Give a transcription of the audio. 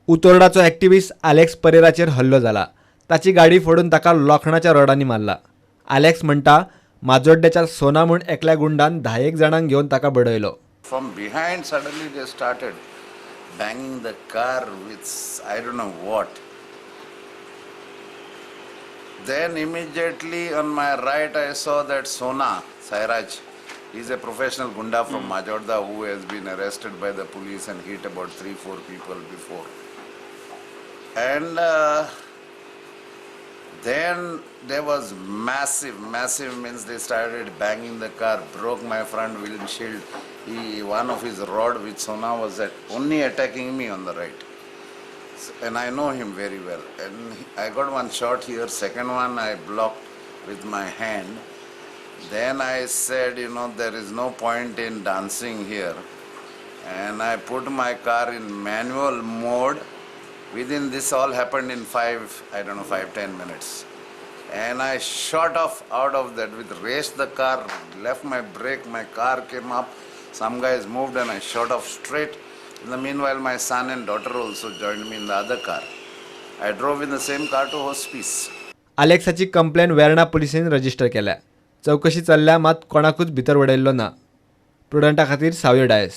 उतोर्डाचो activist Alex पेरेराचेर hello जाला. ताची गाडी फोडून ताका लोखणाच्या रॉडांनी मारला. ॲलेक्स म्हणटा माजोड्ड्याच्या सोना म्हूण एकल्या गुंडान 10 जाणांक घेवन ताका बडयलो. From behind, suddenly they started banging the car with I don't know what. Then immediately on my right, I saw that Sona, Sairaj. He's a professional gunda from Majorda who has been arrested by the police and hit about 3-4 people before. And then there was massive means they started banging the car, broke my front windshield. One of his rod with Sona was only attacking me on the right. And I know him very well. And I got one shot here, second one I blocked with my hand. Then I said, there is no point in dancing here. And I put my car in manual mode. Within this all happened in 5-10 minutes. And I shot off out of that with raced the car, left my brake, my car came up. Some guys moved and I shot off straight. In the meanwhile, my son and daughter also joined me in the other car. I drove in the same car to hospice. ॲलेक्साची complaint वेर्ना पुलिसेन register केल्या. चौकशी चल्ल्या मात कोणाकूच भितर उडयल्लो ना. प्रुडंटा खातीर सावयो डायस.